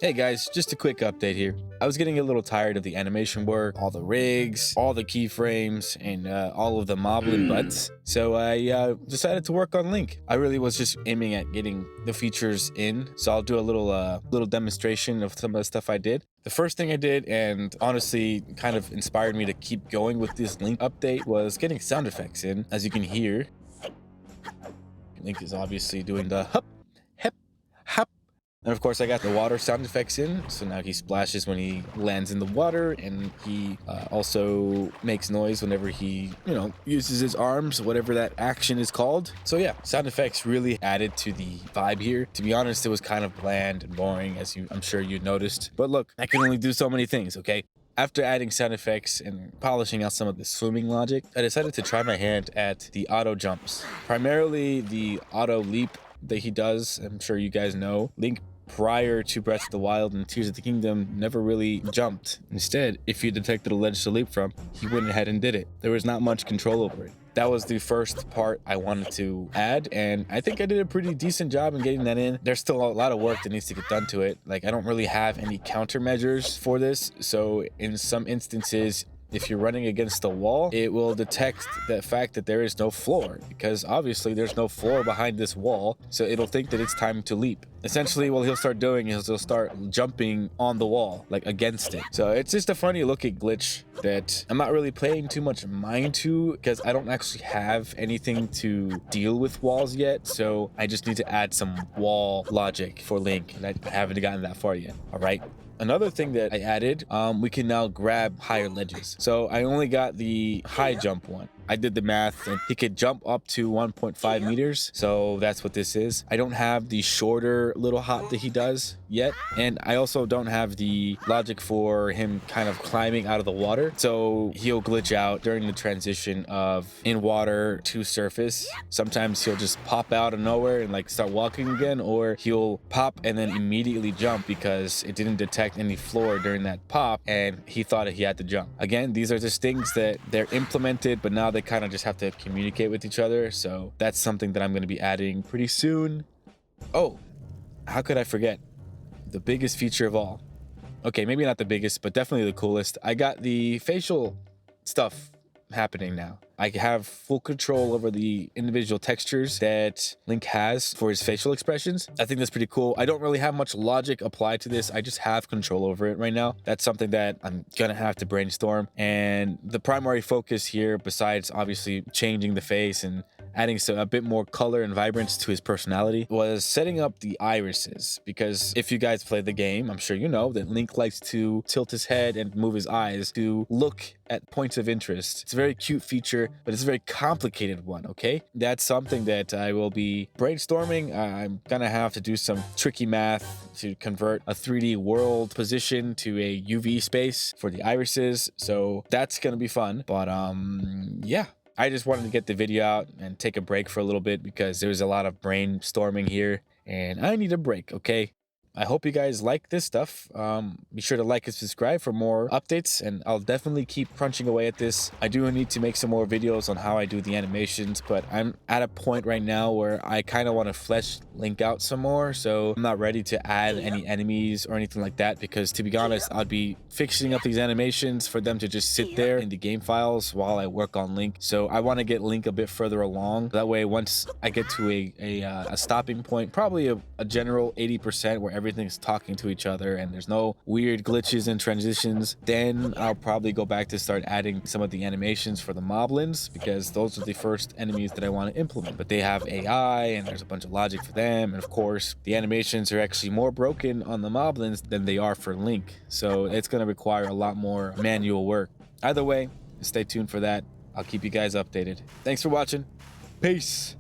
Hey guys, just a quick update here. I was getting a little tired of the animation work, all the rigs, all the keyframes, and all of the moblin butts. So I decided to work on Link. I really was just aiming at getting the features in. So I'll do a little demonstration of some of the stuff I did. The first thing I did, and honestly kind of inspired me to keep going with this Link update, was getting sound effects in. As you can hear, Link is obviously doing the hup, hep, hop. And of course, I got the water sound effects in, so now he splashes when he lands in the water, and he also makes noise whenever he, uses his arms, whatever that action is called. So yeah, sound effects really added to the vibe here. To be honest, it was kind of bland and boring, as I'm sure you noticed. But look, I can only do so many things, okay? After adding sound effects and polishing out some of the swimming logic, I decided to try my hand at the auto jumps. Primarily the auto leap that he does. I'm sure you guys know. Link, prior to Breath of the Wild and Tears of the Kingdom, never really jumped. Instead, if you detected a ledge to leap from, he went ahead and did it. There was not much control over it. That was the first part I wanted to add, and I think I did a pretty decent job in getting that in. There's still a lot of work that needs to get done to it. Like, I don't really have any countermeasures for this, so in some instances, if you're running against the wall, it will detect the fact that there is no floor, because obviously there's no floor behind this wall, so it'll think that it's time to leap. Essentially, what he'll start doing is he'll start jumping on the wall, like against it. So it's just a funny looking glitch that I'm not really paying too much mind to, because I don't actually have anything to deal with walls yet, so I just need to add some wall logic for Link, and I haven't gotten that far yet. All right. Another thing that I added, we can now grab higher ledges. So I only got the high jump one. I did the math, and he could jump up to 1.5 meters. So that's what this is. I don't have the shorter little hop that he does yet. And I also don't have the logic for him kind of climbing out of the water. So he'll glitch out during the transition of in water to surface. Sometimes he'll just pop out of nowhere and like start walking again, or he'll pop and then immediately jump because it didn't detect any floor during that pop and he thought that he had to jump. Again, these are just things that they're implemented, but now they kind of just have to communicate with each other. So that's something that I'm going to be adding pretty soon. Oh, how could I forget the biggest feature of all? Okay, maybe not the biggest, but definitely the coolest. I got the facial stuff happening now. I have full control over the individual textures that Link has for his facial expressions. I think that's pretty cool. I don't really have much logic applied to this. I just have control over it right now. That's something that I'm gonna have to brainstorm. And the primary focus here, besides obviously changing the face and adding a bit more color and vibrance to his personality, was setting up the irises. Because if you guys play the game, I'm sure you know that Link likes to tilt his head and move his eyes to look at points of interest. It's a very cute feature, but it's a very complicated one, okay? That's something that I will be brainstorming. I'm gonna have to do some tricky math to convert a 3D world position to a UV space for the irises. So that's gonna be fun. But yeah. I just wanted to get the video out and take a break for a little bit because there was a lot of brainstorming here and I need a break, okay? I hope you guys like this stuff. Be sure to like and subscribe for more updates, and I'll definitely keep crunching away at this. I do need to make some more videos on how I do the animations, but I'm at a point right now where I kind of want to flesh Link out some more, so I'm not ready to add any enemies or anything like that, because to be honest, I'd be fixing up these animations for them to just sit there in the game files while I work on Link. So I want to get Link a bit further along. That way, once I get to a stopping point, probably a general 80% where everything's talking to each other and there's no weird glitches and transitions, then I'll probably go back to start adding some of the animations for the moblins, because those are the first enemies that I want to implement. But they have AI and there's a bunch of logic for them, and of course the animations are actually more broken on the moblins than they are for Link, so it's going to require a lot more manual work. Either way, stay tuned for that. I'll keep you guys updated. Thanks for watching. Peace.